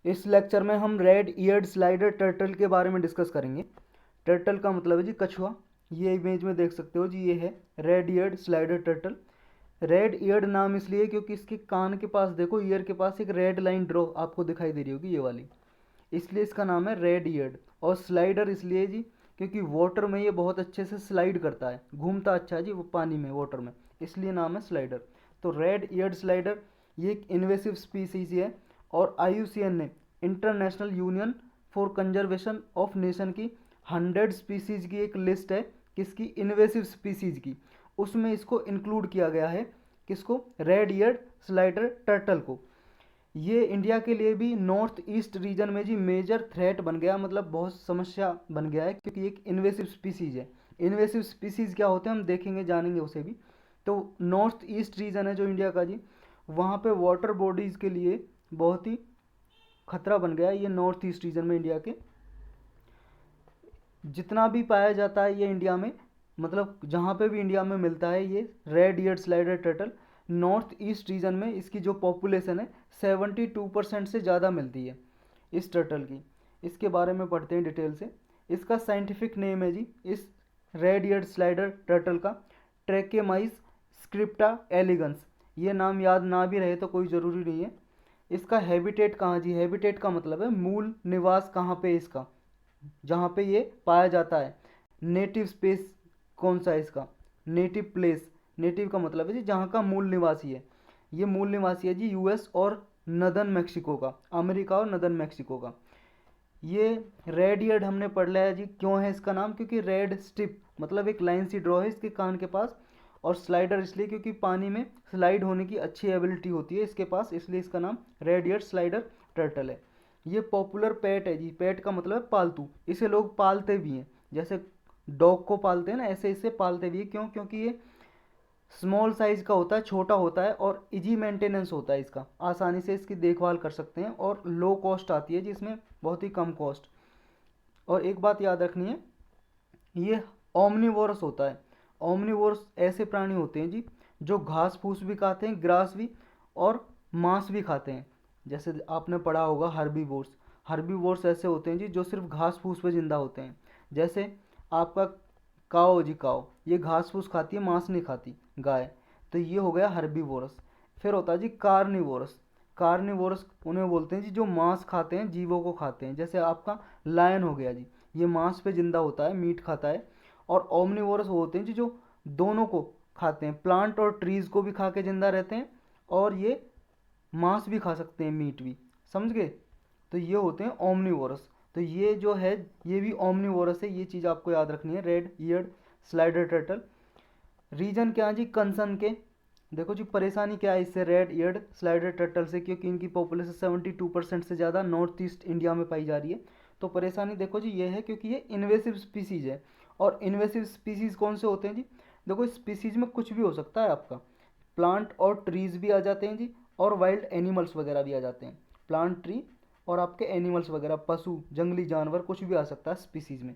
इस लेक्चर में हम रेड ईयर्ड स्लाइडर टर्टल के बारे में डिस्कस करेंगे। टर्टल का मतलब है जी कछुआ। ये इमेज में देख सकते हो जी, ये है red eared slider turtle. Red eared नाम इसलिए क्योंकि इसके कान के पास देखो, ईयर के पास एक रेड लाइन ड्रॉ आपको दिखाई दे रही होगी, ये वाली, इसलिए इसका नाम है रेड ईयर्ड। और स्लाइडर इसलिए जी क्योंकि वाटर में ये बहुत अच्छे से स्लाइड करता है, घूमता अच्छा है जी वो पानी में, वाटर में, इसलिए नाम है स्लाइडर। तो रेड ईयर्ड स्लाइडर ये एक इन्वेसिव स्पीसीज है और IUCN ने, international union for conservation of nation की 100 स्पीसीज की एक लिस्ट है, किसकी, इन्वेसिव स्पीसीज की, उसमें इसको इंक्लूड किया गया है, किसको, रेड ईयर्ड स्लाइडर टर्टल को। ये इंडिया के लिए भी नॉर्थ ईस्ट रीजन में जी मेजर थ्रेट बन गया, मतलब बहुत समस्या बन गया है, क्योंकि एक इन्वेसिव स्पीसीज है। इन्वेसिव स्पीसीज क्या होते हैं हम देखेंगे, जानेंगे उसे भी। तो नॉर्थ ईस्ट रीजन है जो इंडिया का जी, वहाँ पे वाटर बॉडीज़ के लिए बहुत ही खतरा बन गया है ये नॉर्थ ईस्ट रीजन में इंडिया के। जितना भी पाया जाता है ये इंडिया में, मतलब जहाँ पे भी इंडिया में मिलता है ये red eared slider turtle, north east region में इसकी जो पॉपुलेशन है 72% से ज़्यादा मिलती है इस टर्टल की। इसके बारे में पढ़ते हैं डिटेल से। इसका साइंटिफिक नेम है जी इस रेड ईयर्ड स्लाइडर टर्टल का ट्रैकेमाइस स्क्रिप्टा एलिगन्स। ये नाम याद ना भी रहे तो कोई ज़रूरी नहीं है। इसका हैबिटेट कहाँ जी, हैबिटेट का मतलब है मूल निवास कहाँ पे इसका, जहाँ पे ये पाया जाता है। नेटिव स्पेस कौन सा है इसका, नेटिव प्लेस, नेटिव का मतलब है जी जहाँ का मूल निवासी है। ये मूल निवासी है जी US और नदर्न मैक्सिको का, अमेरिका और नदर्न मैक्सिको का। ये रेड ईयर्ड हमने पढ़ लिया है जी, क्यों है इसका नाम, क्योंकि रेड स्टिप मतलब एक लाइन सी ड्रॉ है इसके कान के पास, और स्लाइडर इसलिए क्योंकि पानी में स्लाइड होने की अच्छी एबिलिटी होती है इसके पास, इसलिए इसका नाम रेड ईयर्ड स्लाइडर टर्टल है। ये पॉपुलर पेट है जी, पेट का मतलब है पालतू, इसे लोग पालते भी हैं, जैसे डॉग को पालते हैं ना, ऐसे इसे पालते भी है। क्यों, क्योंकि ये स्मॉल साइज का होता है, छोटा होता है और इजी मेंटेनेंस होता है इसका, आसानी से इसकी देखभाल कर सकते हैं, और लो कॉस्ट आती है जिसमें बहुत ही कम कॉस्ट। और एक बात याद रखनी है, ये ओमनिवोरस होता है। ओमनिवोरस ऐसे प्राणी होते हैं जी जो घास फूस भी खाते हैं, ग्रास भी, और मांस भी खाते हैं। जैसे आपने पढ़ा होगा हर्बीवोर्स। हर्बीवोर्स ऐसे होते हैं जी जो सिर्फ घास फूस पे जिंदा होते हैं। जैसे आपका काओ जी, काओ ये घास फूस खाती है, मांस नहीं खाती गाय, तो ये हो गया हर्बीवोरस। फिर होता है जी कार्निवोरस। कार्निवोरस उन्हें बोलते हैं जी जो मांस खाते हैं, जीवों को खाते हैं, जैसे आपका लायन हो गया जी, ये मांस पे जिंदा होता है, मीट खाता है। और ओमनिवोरस होते हैं जी जो दोनों को खाते हैं, प्लांट और ट्रीज को भी खा के जिंदा रहते हैं, और ये मांस भी खा सकते हैं, मीट भी, समझ गए। तो ये होते हैं ओमनिवोरस। तो ये जो है ये भी ओमनिवोरस है, ये चीज़ आपको याद रखनी है। Red eared slider turtle reason क्या है जी, कंसर्न के, देखो जी परेशानी क्या है इससे रेड ईयर्ड स्लाइडर टर्टल से, क्योंकि इनकी पॉपुलेशन 72% से ज़्यादा नॉर्थ ईस्ट इंडिया में पाई जा रही है। तो परेशानी देखो जी ये है क्योंकि ये इन्वेसिव स्पीसीज है। और इन्वेसिव स्पीसीज कौन से होते हैं जी, देखो स्पीसीज में कुछ भी हो सकता है आपका, प्लांट और ट्रीज भी आ जाते हैं जी, और वाइल्ड एनिमल्स वगैरह भी आ जाते हैं। प्लांट, ट्री और आपके एनिमल्स वगैरह, पशु, जंगली जानवर, कुछ भी आ सकता है स्पीसीज में।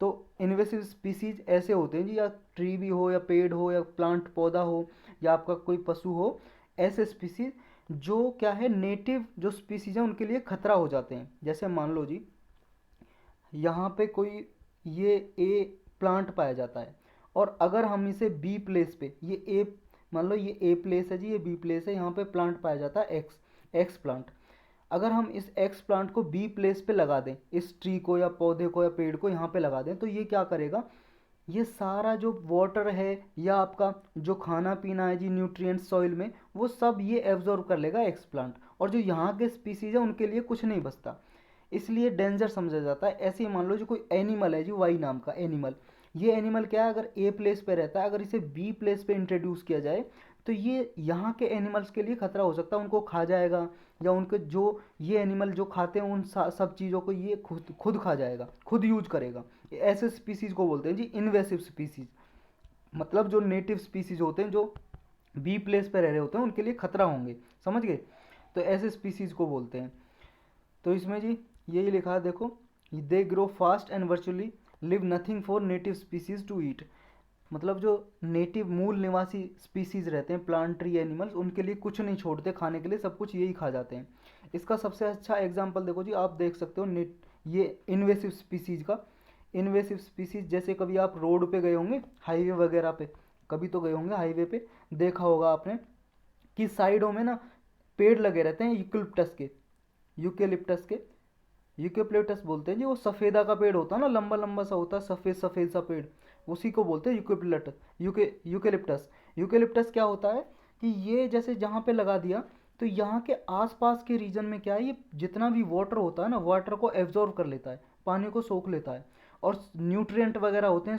तो इन्वेसिव स्पीसीज ऐसे होते हैं जी, या ट्री भी हो, या पेड़ हो, या प्लांट पौधा हो, या आपका कोई पशु हो, ऐसे स्पीसीज जो क्या है, नेटिव जो स्पीसीज हैं उनके लिए खतरा हो जाते हैं। जैसे मान लो जी यहाँ पे कोई ये ए प्लांट पाया जाता है, और अगर हम इसे बी प्लेस पे, ये ए, मान लो ये ए प्लेस है जी, ये बी प्लेस है, यहाँ पे प्लांट पाया जाता है एक्स, एक्स प्लांट। अगर हम इस एक्स प्लांट को बी प्लेस पे लगा दें, इस ट्री को या पौधे को या पेड़ को यहाँ पे लगा दें, तो ये क्या करेगा, ये सारा जो वाटर है या आपका जो खाना पीना है जी, न्यूट्रिएंट्स सॉइल में, वो सब ये एब्जॉर्ब कर लेगा एक्स प्लांट, और जो यहाँ के स्पीसीज है उनके लिए कुछ नहीं बचता, इसलिए डेंजर समझा जाता है। ऐसे ही मान लो जो कोई एनिमल है जी, वाई नाम का एनिमल, ये एनिमल क्या है, अगर ए प्लेस पे रहता है, अगर इसे बी प्लेस पे इंट्रोड्यूस किया जाए, तो ये यहाँ के एनिमल्स के लिए खतरा हो सकता है, उनको खा जाएगा, या उनके जो ये एनिमल जो खाते हैं उन सब चीज़ों को ये खुद खुद खा जाएगा, खुद यूज करेगा। ऐसे स्पीसीज को बोलते हैं जी इन्वेसिव स्पीसीज, मतलब जो नेटिव स्पीसीज होते हैं जो बी प्लेस पे रह रहे होते हैं उनके लिए खतरा होंगे, समझ गए। तो ऐसे स्पीसीज को बोलते हैं। तो इसमें जी यही लिखा है देखो, they grow fast and virtually leave nothing for native species to eat. मतलब जो नेटिव मूल निवासी स्पीसीज रहते हैं, प्लांट ट्री एनिमल्स, उनके लिए कुछ नहीं छोड़ते खाने के लिए, सब कुछ यही खा जाते हैं। इसका सबसे अच्छा एग्जांपल देखो जी, आप देख सकते हो ये इन्वेसिव स्पीसीज का। इन्वेसिव स्पीसीज जैसे कभी आप रोड पे गए होंगे, हाईवे वगैरह पे, कभी तो गए होंगे हाईवे पे, देखा होगा आपने कि साइडों में ना पेड़ लगे रहते हैं यूकेलिप्टस के। यूकेलिप्टस के यूकेलिप्टस बोलते हैं जी, वो सफ़ेदा का पेड़ होता है ना, लंबा लंबा सा होता है, सफ़ेद सफ़ेद सा पेड़, उसी को बोलते हैं यूकेलिप्टस। यूकेलिप्टस क्या होता है कि ये जैसे जहाँ पे लगा दिया, तो यहाँ के आसपास के रीजन में क्या है, ये जितना भी वाटर होता है ना, वाटर को एब्जॉर्व कर लेता है, पानी को सोख लेता है। और न्यूट्रिएंट वगैरह होते हैं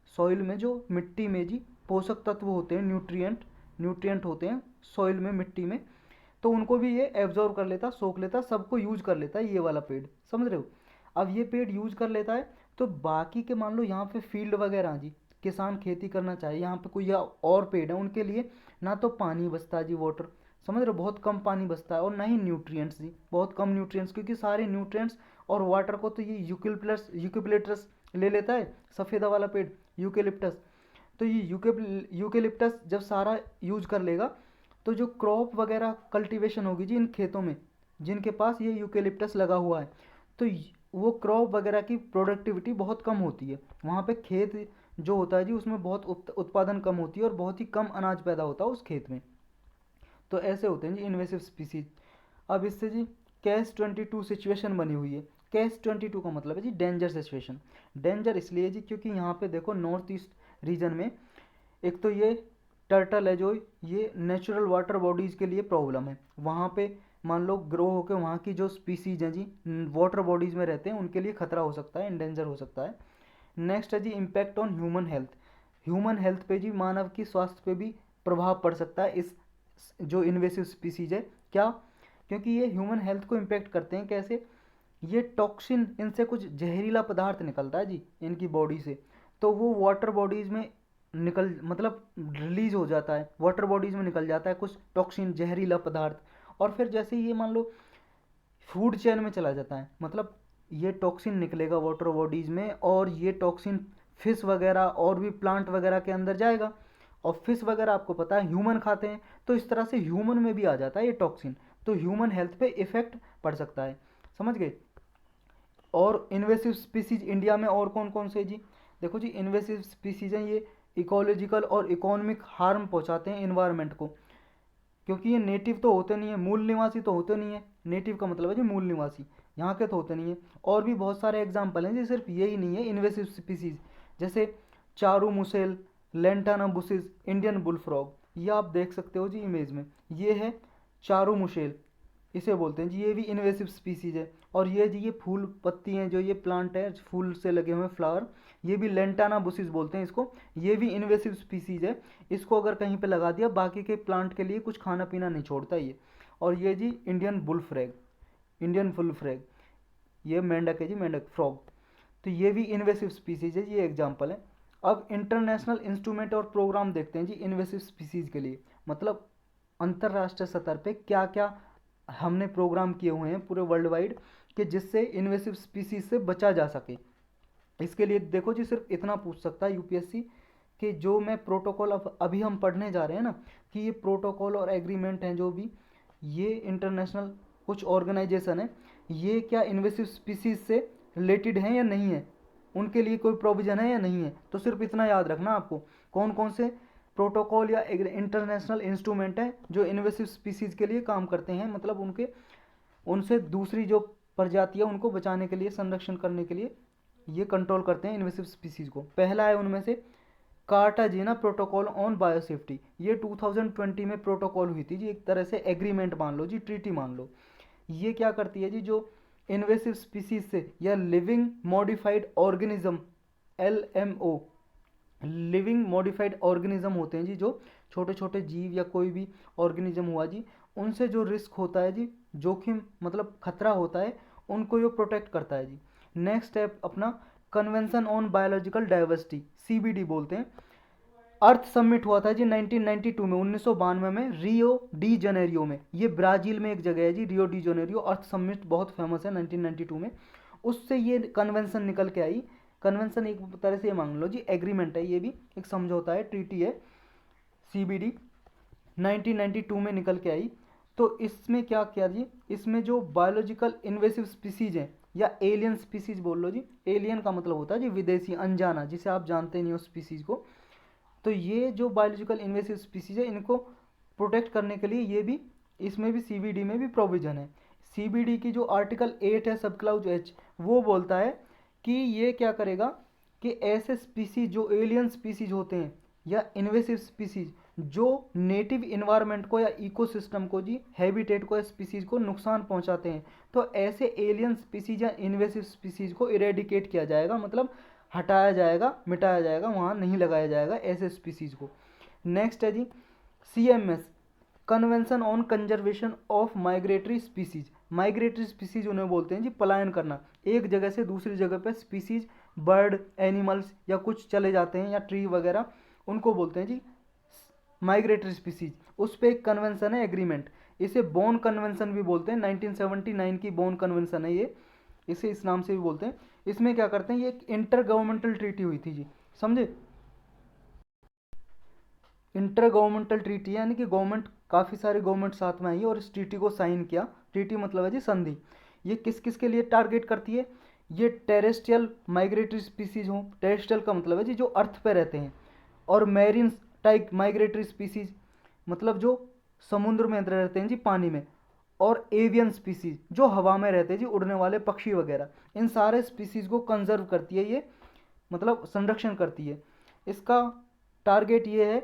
सॉइल में जो मिट्टी में जी पोषक तत्व होते हैं, न्यूट्रिएंट होते हैं सॉइल में, मिट्टी में, तो उनको भी ये एब्जॉर्व कर लेता, सोख लेता, सबको यूज कर लेता है ये वाला पेड़, समझ रहे हो। अब ये पेड़ यूज कर लेता है, तो बाकी के मान लो यहाँ पे फील्ड वगैरह जी, किसान खेती करना चाहे, यहाँ पे कोई या और पेड़ है, उनके लिए ना तो पानी बचता है जी, वाटर, समझ रहे हो, बहुत कम पानी बचता है, और ना ही न्यूट्रिएंट्स जी, बहुत कम न्यूट्रिएंट्स, क्योंकि सारे न्यूट्रिएंट्स और वाटर को तो ये यूकेलिप्टस ले लेता है, सफ़ेदा वाला पेड़ यूकेलिप्टस। तो ये यूकेलिप्टस जब सारा यूज कर लेगा, तो जो क्रॉप वगैरह कल्टीवेशन होगी जी इन खेतों में, जिनके पास ये यूकेलिप्टस लगा हुआ है, तो वो क्रॉप वगैरह की प्रोडक्टिविटी बहुत कम होती है, वहाँ पे खेत जो होता है जी उसमें बहुत उत्पादन कम होती है, और बहुत ही कम अनाज पैदा होता है उस खेत में। तो ऐसे होते हैं जी इन्वेसिव स्पीसीज। अब इससे जी कैच-22 सिचुएशन बनी हुई है। कैच-22 का मतलब है जी डेंजर सिचुएशन। डेंजर इसलिए जी क्योंकि यहाँ पे देखो नॉर्थ ईस्ट रीजन में एक तो ये टर्टल है जो ये नेचुरल वाटर बॉडीज़ के लिए प्रॉब्लम है, वहाँ पे मान लो ग्रो होकर वहाँ की जो स्पीसीज हैं जी वाटर बॉडीज़ में रहते हैं, उनके लिए खतरा हो सकता है, इंडेंजर हो सकता है। नेक्स्ट है जी इम्पैक्ट ऑन ह्यूमन हेल्थ पे जी, मानव की स्वास्थ्य पे भी प्रभाव पड़ सकता है इस जो इन्वेसिव स्पीसीज है। क्या? क्योंकि ये ह्यूमन हेल्थ को इम्पेक्ट करते हैं, कैसे? ये टॉक्सिन, इनसे कुछ जहरीला पदार्थ निकलता है जी इनकी बॉडी से, तो वो वाटर बॉडीज़ में निकल मतलब रिलीज हो जाता है, वाटर बॉडीज़ में निकल जाता है कुछ टॉक्सिन, जहरीला पदार्थ, और फिर जैसे ये मान लो फूड चेन में चला जाता है, मतलब ये टॉक्सिन निकलेगा वाटर बॉडीज़ में, और ये टॉक्सिन फिश वगैरह और भी प्लांट वगैरह के अंदर जाएगा, और फिश वगैरह आपको पता है ह्यूमन खाते हैं, तो इस तरह से ह्यूमन में भी आ जाता है ये टॉक्सिन, तो ह्यूमन हेल्थ पे इफेक्ट पड़ सकता है, समझ गए। और इन्वेसिव स्पीसीज इंडिया में और कौन कौन से जी? देखो जी इन्वेसिव स्पीसीज हैं ये इकोलॉजिकल और इकोनॉमिक हार्म पहुंचाते हैं इन्वायरमेंट को, क्योंकि ये नेटिव तो होते नहीं है, मूल निवासी तो होते नहीं है, नेटिव का मतलब है जी मूल निवासी, यहाँ के तो होते नहीं है। और भी बहुत सारे एग्जाम्पल हैं जी, सिर्फ यही नहीं है इन्वेसिव स्पीसीज, जैसे चारू मुसेल, लेंटाना बुसिस, इंडियन बुलफ्रॉग, ये आप देख सकते हो जी इमेज में, ये है चारू मुसेल, इसे बोलते हैं जी, ये भी इन्वेसिव स्पीसीज है। और ये जी ये फूल पत्ती हैं, जो ये प्लांट है फूल से लगे हुए फ्लावर, ये भी लेंटाना बुसिस बोलते हैं इसको, ये भी इन्वेसिव स्पीसीज है। इसको अगर कहीं पे लगा दिया, बाकी के प्लांट के लिए कुछ खाना पीना नहीं छोड़ता ये। और ये जी इंडियन बुल फ्रैग, ये मेंढक है जी, मेंढक फ्रॉग, तो ये भी इन्वेसिव स्पीसीज है, ये एग्जाम्पल है। अब इंटरनेशनल इंस्ट्रूमेंट और प्रोग्राम देखते हैं जी इन्वेसिव स्पीसीज के लिए, मतलब अंतर्राष्ट्रीय स्तर पे क्या क्या हमने प्रोग्राम किए हुए हैं पूरे वर्ल्ड वाइड, कि जिससे इन्वेसिव स्पीसीज से बचा जा सके। इसके लिए देखो जी सिर्फ इतना पूछ सकता है यूपीएससी, कि जो मैं प्रोटोकॉल अब अभी हम पढ़ने जा रहे हैं ना, कि ये प्रोटोकॉल और एग्रीमेंट हैं जो भी, ये इंटरनेशनल कुछ ऑर्गेनाइजेशन है, ये क्या इन्वेसिव स्पीसीज से रिलेटेड हैं या नहीं है, उनके लिए कोई प्रोविज़न है या नहीं है। तो सिर्फ इतना याद रखना आपको, कौन कौन से प्रोटोकॉल या इंटरनेशनल इंस्ट्रूमेंट हैं जो इन्वेसिव स्पीसीज़ के लिए काम करते हैं, मतलब उनसे दूसरी जो प्रजाति है उनको बचाने के लिए, संरक्षण करने के लिए ये कंट्रोल करते हैं इन्वेसिव स्पीसीज़ को। पहला है उनमें से कार्टाजीना प्रोटोकॉल ऑन बायोसेफ्टी, ये 2020 में प्रोटोकॉल हुई थी जी, एक तरह से एग्रीमेंट मान लो जी, ट्रीटी मान लो। ये क्या करती है जी, जो इन्वेसिव स्पीसीज से या living modified organism, LMO, living modified organism होते हैं जी, जो छोटे छोटे जीव या कोई भी ऑर्गेनिज्म हुआ जी, उनसे जो रिस्क होता है जी, जोखिम मतलब खतरा होता है, उनको ये प्रोटेक्ट करता है जी। नेक्स्ट स्टेप अपना convention on biological diversity, CBD बोलते हैं। अर्थ समिट हुआ था जी 1992 में, 1992 में रियो डी जनेरियो में, ये ब्राज़ील में एक जगह है जी, रियो डी जनेरियो। अर्थ समिट बहुत फेमस है 1992 में, उससे ये कन्वेंशन निकल के आई। कन्वेंशन एक तरह से ये मान लो जी एग्रीमेंट है, ये भी एक समझौता है, ट्रीटी है, CBD 1992 में निकल के आई। तो इसमें क्या किया जी, इसमें जो बायोलॉजिकल इन्वेसिव स्पीसीज हैं या एलियन स्पीसीज बोल लो जी, एलियन का मतलब होता है जी विदेशी, अनजाना, जिसे आप जानते नहीं हो स्पीसीज को। तो ये जो बायोलॉजिकल इन्वेसिव स्पीसीज है इनको प्रोटेक्ट करने के लिए ये भी, इसमें भी CBD में भी प्रोविजन है। CBD की जो आर्टिकल 8 है सब क्लाउज H, वो बोलता है कि ये क्या करेगा कि ऐसे स्पीसीज जो एलियन स्पीसीज होते हैं या इन्वेसिव स्पीसीज जो नेटिव इन्वायरमेंट को या इकोसिस्टम को जी, हैबिटेट को या स्पीसीज को नुकसान पहुंचाते हैं, तो ऐसे एलियन स्पीसीज या इन्वेसिव स्पीसीज को इरेडिकेट किया जाएगा, मतलब हटाया जाएगा, मिटाया जाएगा, वहाँ नहीं लगाया जाएगा ऐसे स्पीसीज को। नेक्स्ट है जी CMS, convention on conservation of migratory species. Migratory species उन्हें बोलते हैं जी पलायन करना, एक जगह से दूसरी जगह पे स्पीसीज, बर्ड, एनिमल्स या कुछ चले जाते हैं या ट्री वगैरह, उनको बोलते हैं जी माइग्रेटरी स्पीसीज। उस पर एक कन्वेंशन है, एग्रीमेंट, इसे बोन कन्वेंशन भी बोलते हैं, 1979 की बोन कन्वेंशन है ये, इसे इस नाम से भी बोलते हैं। इसमें क्या करते हैं, ये एक इंटर गवर्नमेंटल ट्रीटी हुई थी जी, समझे, इंटर गवर्नमेंटल ट्रीटी है, यानी कि गवर्नमेंट, काफ़ी सारे गवर्नमेंट साथ में आई और इस ट्रीटी को साइन किया। ट्रीटी मतलब है जी संधि। ये किस किस के लिए टारगेट करती है, ये टेरेस्ट्रियल माइग्रेटरी स्पीसीज हो, टेरेस्ट्रियल का मतलब है जी जो अर्थ पे रहते हैं, और मैरिन टाइप माइग्रेटरी स्पीसीज मतलब जो समुद्र में रहते हैं जी, पानी में, और एवियन स्पीसीज जो हवा में रहते हैं जी, उड़ने वाले पक्षी वगैरह, इन सारे स्पीसीज को कंजर्व करती है ये, मतलब संरक्षण करती है। इसका टारगेट ये है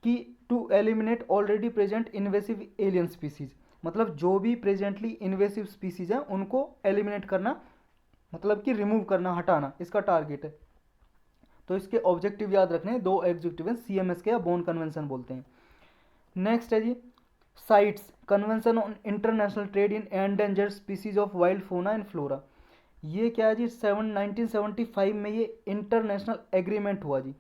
कि to eliminate already present invasive alien species, मतलब जो भी प्रेजेंटली इन्वेसिव स्पीसीज हैं उनको एलिमिनेट करना, मतलब कि रिमूव करना, हटाना, इसका टारगेट है। तो इसके ऑब्जेक्टिव याद रखने, दो ऑब्जेक्टिव हैं, CMS के या बोन कन्वेंशन बोलते हैं। नेक्स्ट है जी CITES, Convention on International Trade in Endangered Species of Wild Fauna and Flora. ये क्या है जी 1975 में ये इंटरनेशनल एग्रीमेंट हुआ जी।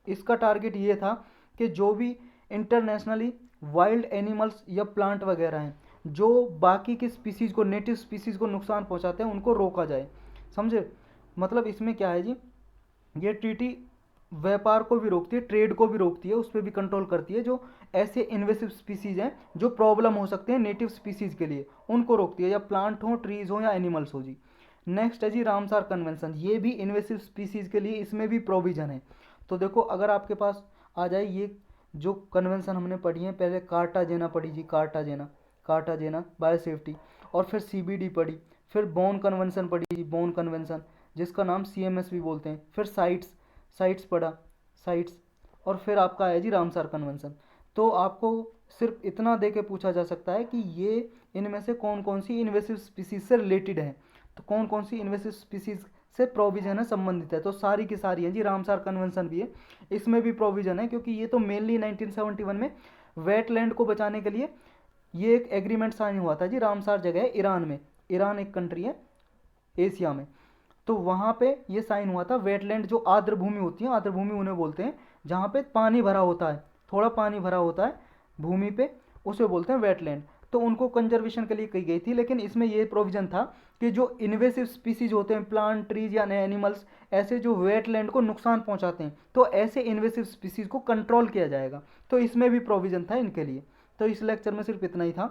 इसका टारगेट ये था कि जो भी इंटरनेशनली वाइल्ड एनिमल्स या प्लांट वगैरह हैं जो बाकी की स्पीसीज को, नेटिव स्पीसीज को नुकसान पहुंचाते हैं, उनको रोका जाए, समझे। मतलब इसमें क्या है जी, ये ट्रीटी व्यापार को भी रोकती है, ट्रेड को भी रोकती है, उस पर भी कंट्रोल करती है। जो ऐसे इन्वेसिव स्पीसीज हैं जो प्रॉब्लम हो सकते हैं नेटिव स्पीसीज के लिए, उनको रोकती है, या प्लांट हो, ट्रीज हो या एनिमल्स हो जी। नेक्स्ट है जी रामसार कन्वेंशन, ये भी इन्वेसिव स्पीसीज के लिए, इसमें भी प्रोविजन है। तो देखो अगर आपके पास आ जाए ये जो कन्वेंशन हमने पढ़ी है, पहले कार्टाजेना पढ़ी जी, कार्टाजेना बायोसेफ्टी, और फिर CBD पढ़ी, फिर बोन कन्वेंशन पढ़ी जी, बोन कन्वेंशन जिसका नाम CMS भी बोलते हैं, फिर साइट्स पढ़ा, साइट्स, और फिर आपका आया जी रामसार कन्वेंशन। तो आपको सिर्फ इतना दे के पूछा जा सकता है कि ये इनमें से कौन कौन सी इन्वेसिव स्पीसीज से रिलेटेड है, तो कौन कौन सी इन्वेसिव स्पीसीज से प्रोविजन है, संबंधित है, तो सारी की सारी हैं जी। रामसार कन्वेंशन भी है, इसमें भी प्रोविजन है, क्योंकि ये तो मेनली 1971 में वेटलैंड को बचाने के लिए ये एक एग्रीमेंट साइन हुआ था जी। रामसार जगह है ईरान में, ईरान एक कंट्री है एशिया में, तो वहाँ पे ये साइन हुआ था। वेटलैंड जो आर्द्र भूमि होती है, आर्द्र भूमि उन्हें बोलते हैं जहाँ पे पानी भरा होता है, थोड़ा पानी भरा होता है भूमि पे, उसे बोलते हैं वेटलैंड। तो उनको कंजर्वेशन के लिए कही गई थी, लेकिन इसमें ये प्रोविजन था कि जो इन्वेसिव स्पीसीज होते हैं, प्लांट, ट्रीज या एनिमल्स, ऐसे जो वेटलैंड को नुकसान पहुंचाते हैं, तो ऐसे इन्वेसिव स्पीसीज को कंट्रोल किया जाएगा। तो इसमें भी प्रोविजन था इनके लिए। तो इस लेक्चर में सिर्फ इतना ही था।